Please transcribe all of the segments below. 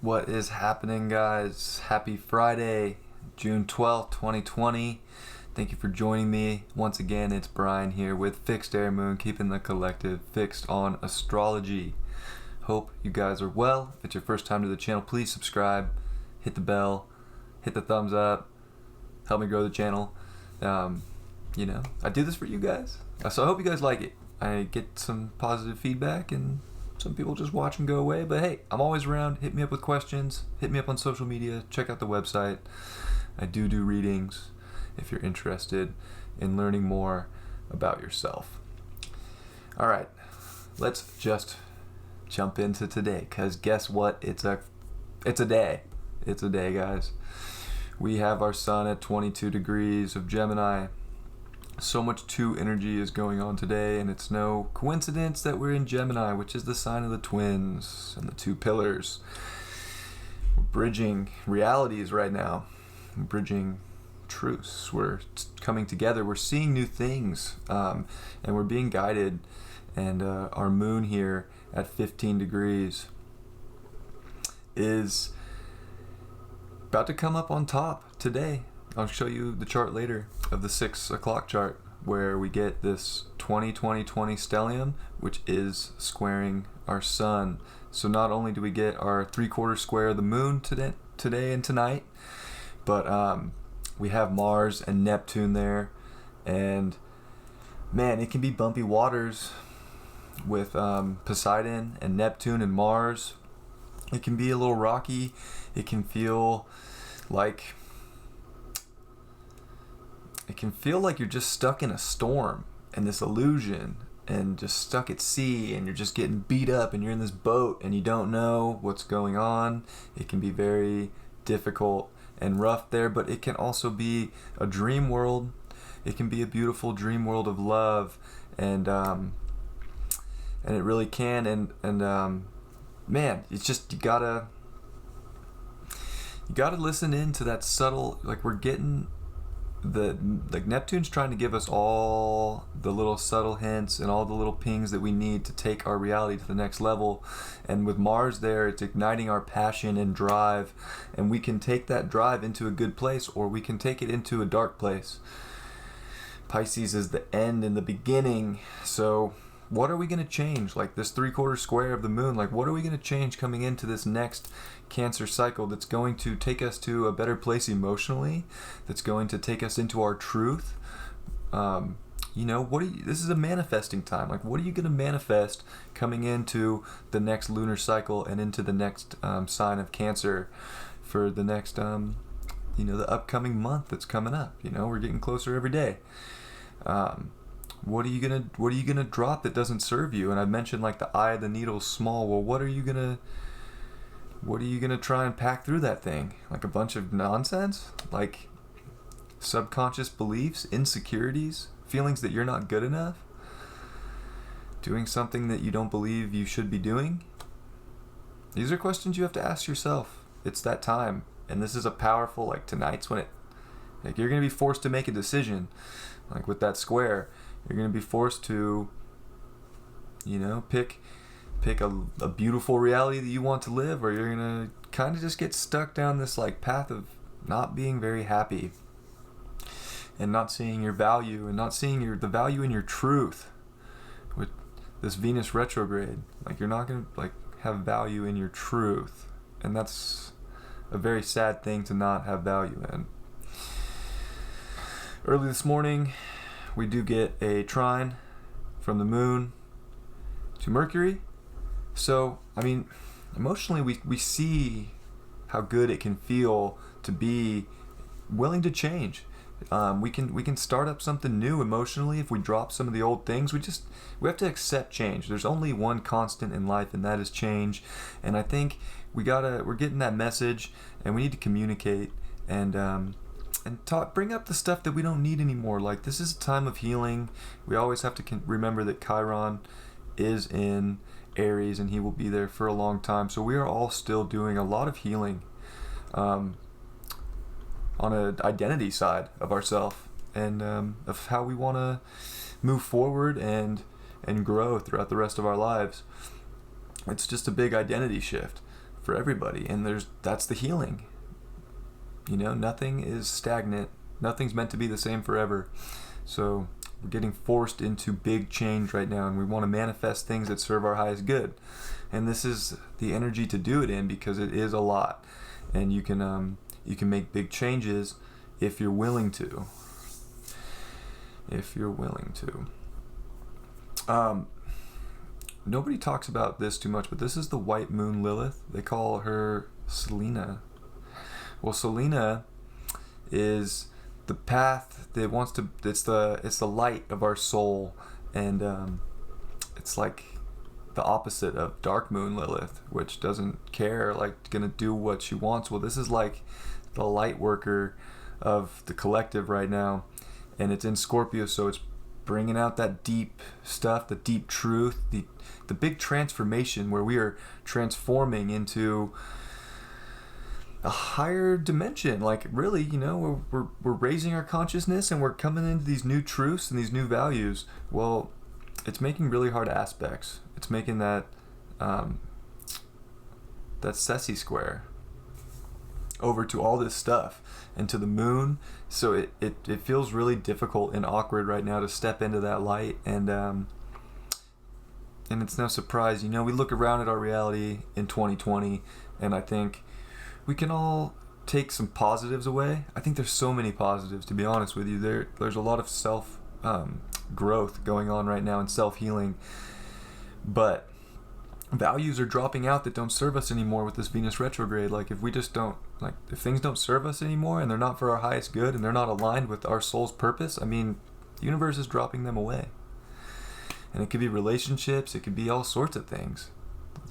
What is happening, guys? Happy Friday, June 12th, 2020. Thank you for joining me. Once again, it's Brian here with Fixed Air Moon, keeping the collective fixed on astrology. Hope you guys are well. If it's your first time to the channel, please subscribe, hit the bell, hit the thumbs up, help me grow the channel. I do this for you guys. So I hope you guys like it. I get some positive feedback and some people just watch and go away, but hey, I'm always around. Hit me up with questions. Hit me up on social media. Check out the website. I do readings if you're interested in learning more about yourself. All right, let's just jump into today, because guess what? It's a day. It's a day, guys. We have our sun at 22 degrees of Gemini. So much 2 energy is going on today, and it's no coincidence that we're in Gemini, which is the sign of the twins and the 2 pillars. We're bridging realities right now. We're bridging truths. We're coming together. We're seeing new things, and we're being guided. And our moon here at 15 degrees is about to come up on top today. I'll show you the chart later of the 6 o'clock chart, where we get this 20-20-20 stellium, which is squaring our sun. So not only do we get our 3/4 square of the moon today and tonight, but we have Mars and Neptune there, and man, it can be bumpy waters with Poseidon and Neptune and Mars. It can be a little rocky. It can feel like you're just stuck in a storm and this illusion, and just stuck at sea, and you're just getting beat up, and you're in this boat and you don't know what's going on. It can be very difficult and rough there, but it can also be a dream world. It can be a beautiful dream world of love, and it really can. And man, it's just you gotta listen into that subtle, like we're getting Neptune's trying to give us all the little subtle hints and all the little pings that we need to take our reality to the next level. And with Mars there, it's igniting our passion and drive, and we can take that drive into a good place, or we can take it into a dark place. Pisces is the end and the beginning. So what are we going to change? Like this 3/4 square of the moon, like what are we going to change coming into this next Cancer cycle that's going to take us to a better place emotionally, that's going to take us into our truth? This is a manifesting time. Like, what are you going to manifest coming into the next lunar cycle and into the next sign of Cancer for the next, the upcoming month that's coming up? We're getting closer every day. What are you gonna drop that doesn't serve you? And I mentioned like the eye of the needle is small. Well, what are you gonna try and pack through that thing? Like a bunch of nonsense? Like subconscious beliefs, insecurities, feelings that you're not good enough? Doing something that you don't believe you should be doing? These are questions you have to ask yourself. It's that time. And this is a powerful, like tonight's when you're gonna be forced to make a decision. Like with that square, you're going to be forced to, pick a beautiful reality that you want to live, or you're going to kind of just get stuck down this like path of not being very happy and not seeing your value and not seeing the value in your truth with this Venus retrograde. Like you're not going to have value in your truth, and that's a very sad thing to not have value in. Early this morning, we do get a trine from the moon to Mercury. So, emotionally, we see how good it can feel to be willing to change. We can start up something new emotionally if we drop some of the old things. We have to accept change. There's only one constant in life, and that is change. And I think we're getting that message, and we need to communicate and bring up the stuff that we don't need anymore. Like, this is a time of healing. We always have to remember that Chiron is in Aries, and he will be there for a long time. So we are all still doing a lot of healing on an identity side of ourselves, and of how we want to move forward and grow throughout the rest of our lives. It's just a big identity shift. for everybody, and that's the healing. Nothing is stagnant. Nothing's meant to be the same forever. So we're getting forced into big change right now, and we want to manifest things that serve our highest good. And this is the energy to do it in, because it is a lot, and you can make big changes if you're willing to. Nobody talks about this too much, but this is the white moon Lilith. They call her Selena. Well, Selena is the path that wants to. It's the light of our soul, and it's like the opposite of dark moon Lilith, which doesn't care, like gonna do what she wants. Well, this is like the light worker of the collective right now, and it's in Scorpio, so it's bringing out that deep stuff, the deep truth, the big transformation where we are transforming into a higher dimension. Like really, we're raising our consciousness, and we're coming into these new truths and these new values. Well, it's making really hard aspects. It's making that Ceci square over to all this stuff and to the moon. So it feels really difficult and awkward right now to step into that light, and it's no surprise. We look around at our reality in 2020, and I think we can all take some positives away. I think there's so many positives, to be honest with you. There's a lot of self growth going on right now, and self-healing, but values are dropping out that don't serve us anymore with this Venus retrograde. Like if things don't serve us anymore, and they're not for our highest good, and they're not aligned with our soul's purpose, the universe is dropping them away. And it could be relationships, it could be all sorts of things.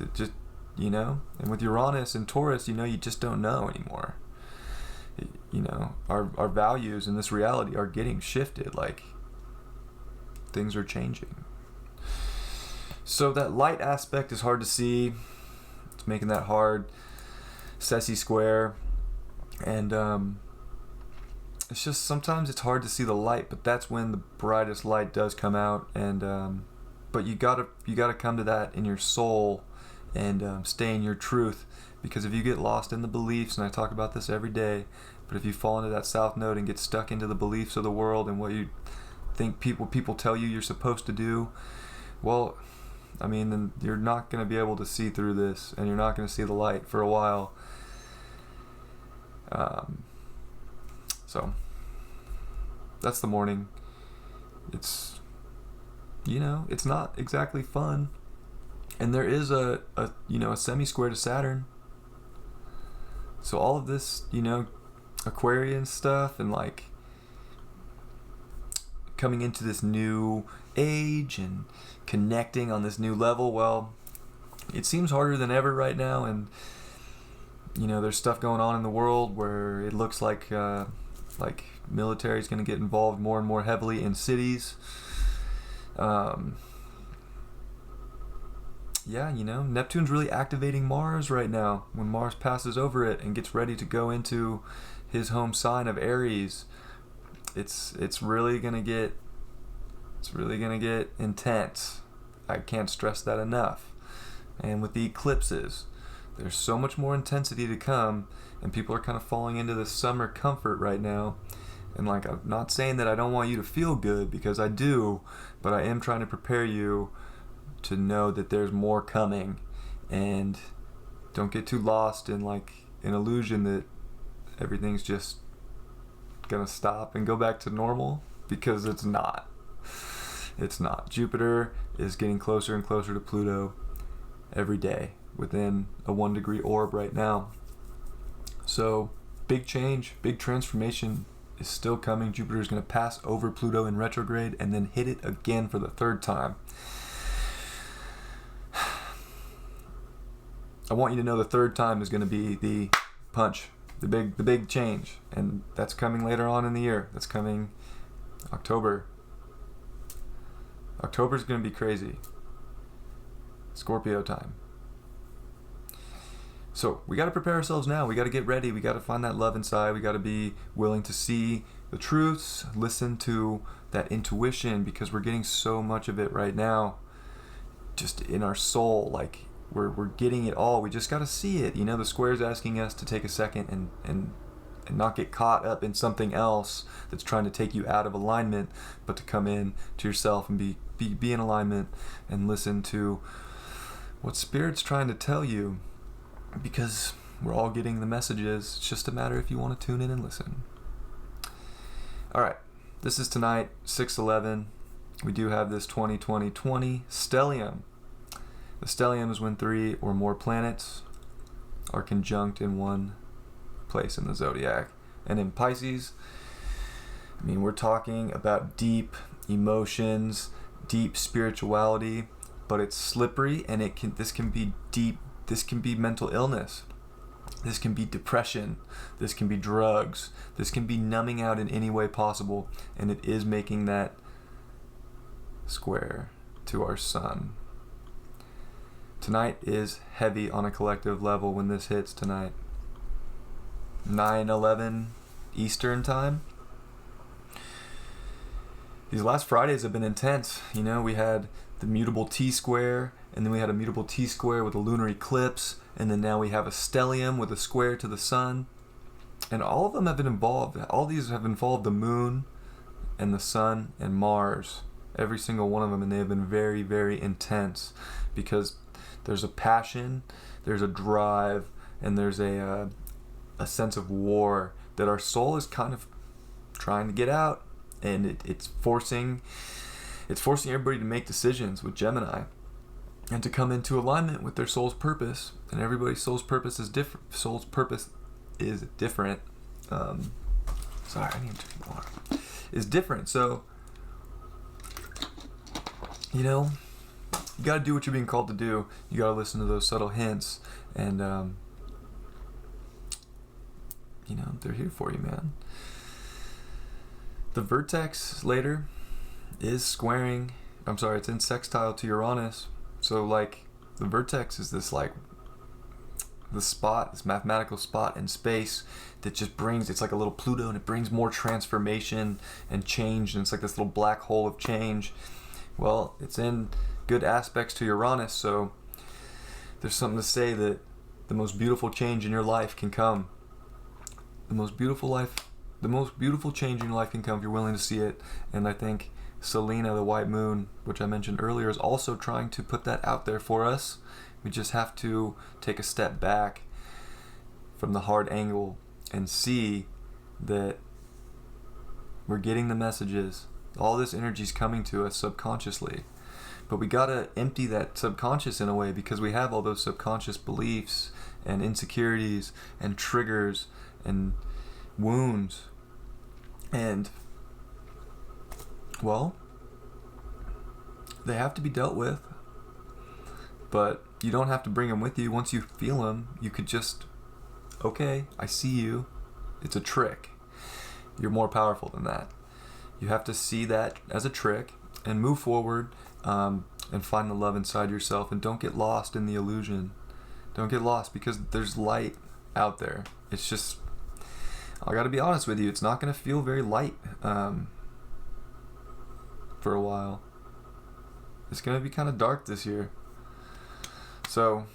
It just, and with Uranus and Taurus, you just don't know anymore. Our values in this reality are getting shifted, like things are changing. So that light aspect is hard to see. It's making that hard. Ceci square. And it's just sometimes it's hard to see the light, but that's when the brightest light does come out. And but you gotta come to that in your soul, and stay in your truth. Because if you get lost in the beliefs, and I talk about this every day, but if you fall into that south node and get stuck into the beliefs of the world and what you think people tell you you're supposed to do, well, then you're not going to be able to see through this, and you're not going to see the light for a while. So that's the morning. It's it's not exactly fun, and there is a semi-square to Saturn. So all of this Aquarian stuff, and like coming into this new age and connecting on this new level, well, it seems harder than ever right now. And there's stuff going on in the world where it looks like military is going to get involved more and more heavily in cities. Neptune's really activating Mars right now. When Mars passes over it and gets ready to go into his home sign of Aries, it's really gonna get intense. I can't stress that enough. And with the eclipses, there's so much more intensity to come, and people are kind of falling into this summer comfort right now. And I'm not saying that I don't want you to feel good, because I do, but I am trying to prepare you to know that there's more coming, and don't get too lost in an illusion that everything's just gonna stop and go back to normal, because it's not. Jupiter is getting closer and closer to Pluto every day, within a 1 degree orb right now. So big change, big transformation is still coming. Jupiter is going to pass over Pluto in retrograde and then hit it again for the third time. I want you to know the third time is going to be the punch, the big change, and that's coming later on in the year. That's coming October. October's going to be crazy. Scorpio time. So we got to prepare ourselves now. We got to get ready. We got to find that love inside. We got to be willing to see the truths, listen to that intuition, because we're getting so much of it right now just in our soul. we're getting it all. We just got to see it. The square's asking us to take a second and not get caught up in something else that's trying to take you out of alignment, but to come in to yourself and be in alignment and listen to what Spirit's trying to tell you, because we're all getting the messages. It's just a matter if you want to tune in and listen. All right, this is tonight, 6/11. We do have this 20-20-20 Stellium. The stellium is when 3 or more planets are conjunct in one place in the zodiac. And in Pisces, we're talking about deep emotions, deep spirituality, but it's slippery, and this can be deep. This can be mental illness. This can be depression. This can be drugs. This can be numbing out in any way possible, and it is making that square to our sun. Tonight is heavy on a collective level when this hits tonight. 9/11 Eastern time. These last Fridays have been intense. We had the mutable T-square, and then we had a mutable T-square with a lunar eclipse, and then now we have a stellium with a square to the sun. And all of them have been involved. All these have involved the moon and the sun and Mars. Every single one of them, and they have been very, very intense, because there's a passion, there's a drive, and there's a sense of war that our soul is kind of trying to get out, and it's forcing everybody to make decisions with Gemini and to come into alignment with their soul's purpose. And everybody's soul's purpose is different. Sorry, I need to drink water. Is different. So, you got to do what you're being called to do. You got to listen to those subtle hints, and they're here for you, man. The vertex later is squaring. It's in sextile to Uranus. So the vertex is this this mathematical spot in space that just brings, it's like a little Pluto, and it brings more transformation and change, and it's like this little black hole of change. Well, it's in good aspects to Uranus, so there's something to say that the most beautiful change in your life can come. The most beautiful change in your life can come if you're willing to see it. And I think Selena, the white moon, which I mentioned earlier, is also trying to put that out there for us. We just have to take a step back from the hard angle and see that we're getting the messages. All this energy is coming to us subconsciously. But we gotta empty that subconscious in a way, because we have all those subconscious beliefs and insecurities and triggers and wounds. And, well, they have to be dealt with. But you don't have to bring them with you. Once you feel them, you could just, okay, I see you. It's a trick. You're more powerful than that. You have to see that as a trick and move forward, and find the love inside yourself, and don't get lost in the illusion. Don't get lost, because there's light out there. It's just, I gotta be honest with you, it's not gonna feel very light for a while. It's gonna be kind of dark this year. So,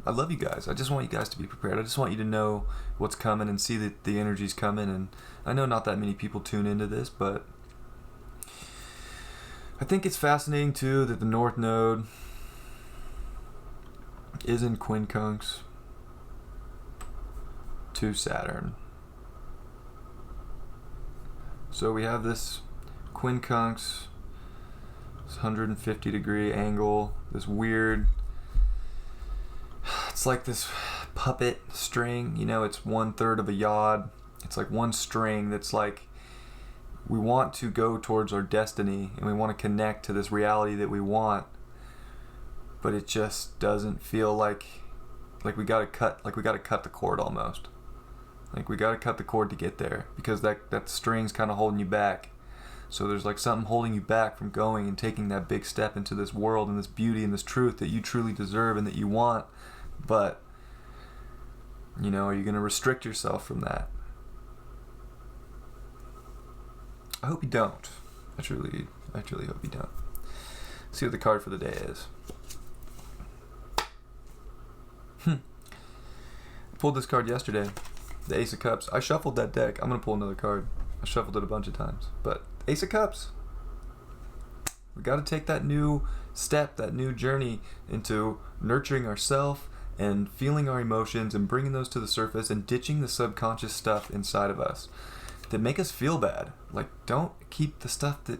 I love you guys. I just want you guys to be prepared. I just want you to know what's coming and see that the energy's coming. And I know not that many people tune into this, but I think it's fascinating too that the North Node is in quincunx to Saturn. So we have this quincunx, this 150 degree angle, this weird, it's like this puppet string, it's 1/3 of a yod. It's like one string that's like, we want to go towards our destiny, and we want to connect to this reality that we want, but it just doesn't feel like we gotta cut the cord almost. Like we gotta cut the cord to get there, because that string's kind of holding you back. So there's like something holding you back from going and taking that big step into this world and this beauty and this truth that you truly deserve and that you want. But are you gonna restrict yourself from that? I hope you don't. I truly hope you don't. See what the card for the day is. I pulled this card yesterday, the Ace of Cups. I shuffled that deck. I'm going to pull another card. I shuffled it a bunch of times. But Ace of Cups. We got to take that new step, that new journey into nurturing ourselves and feeling our emotions and bringing those to the surface and ditching the subconscious stuff inside of us that make us feel bad. Like, don't keep the stuff that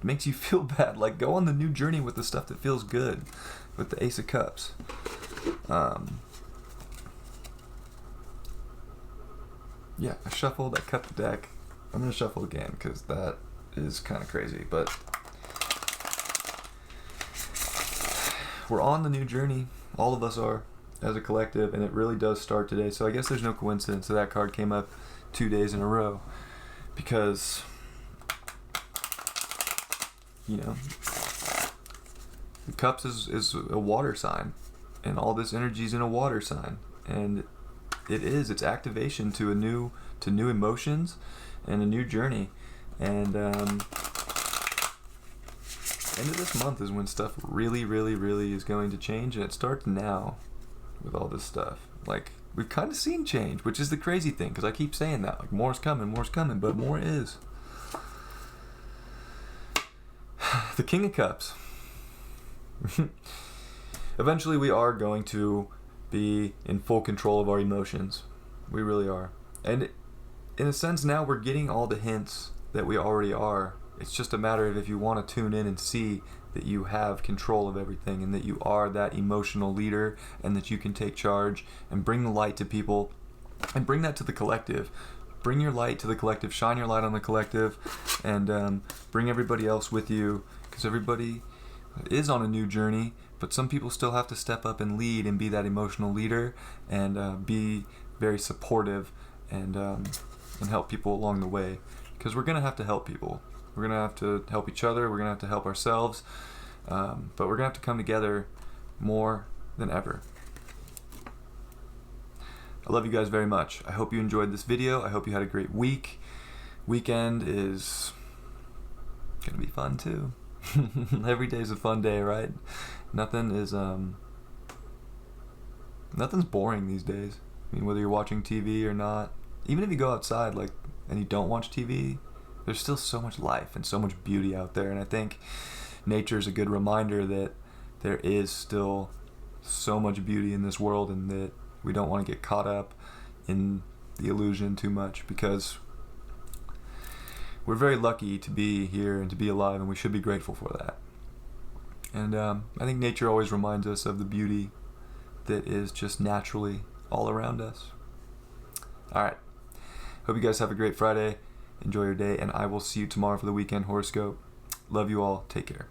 makes you feel bad. Like, go on the new journey with the stuff that feels good, with the Ace of Cups. Yeah, I shuffled, I cut the deck. I'm going to shuffle again because that is kind of crazy. But we're on the new journey. All of us are, as a collective, and it really does start today. So I guess there's no coincidence that card came up 2 days in a row, because, you know, the Cups is a water sign, and all this energy is in a water sign, and it's activation to new emotions and a new journey. And end of this month is when stuff really, really, really is going to change, and it starts now with all this stuff. Like, we've kind of seen change, which is the crazy thing, because I keep saying that, like, more's coming, but more is. The King of Cups. Eventually we are going to be in full control of our emotions. We really are. And in a sense, now we're getting all the hints that we already are. It's just a matter of if you want to tune in and see that you have control of everything, and that you are that emotional leader, and that you can take charge and bring the light to people and bring that to the collective. Bring your light to the collective, shine your light on the collective, and bring everybody else with you, because everybody is on a new journey, but some people still have to step up and lead and be that emotional leader, and be very supportive, and help people along the way, because we're going to have to help people. We're going to have to help each other. We're going to have to help ourselves. But we're going to have to come together more than ever. I love you guys very much. I hope you enjoyed this video. I hope you had a great week. Weekend is going to be fun too. Every day is a fun day, right? Nothing's boring these days. I mean, whether you're watching TV or not, even if you go outside, like, and you don't watch TV, there's still so much life and so much beauty out there. And I think nature is a good reminder that there is still so much beauty in this world, and that we don't want to get caught up in the illusion too much, because we're very lucky to be here and to be alive, and we should be grateful for that. And I think nature always reminds us of the beauty that is just naturally all around us. Alright, hope you guys have a great Friday. Enjoy your day, and I will see you tomorrow for the weekend horoscope. Love you all. Take care.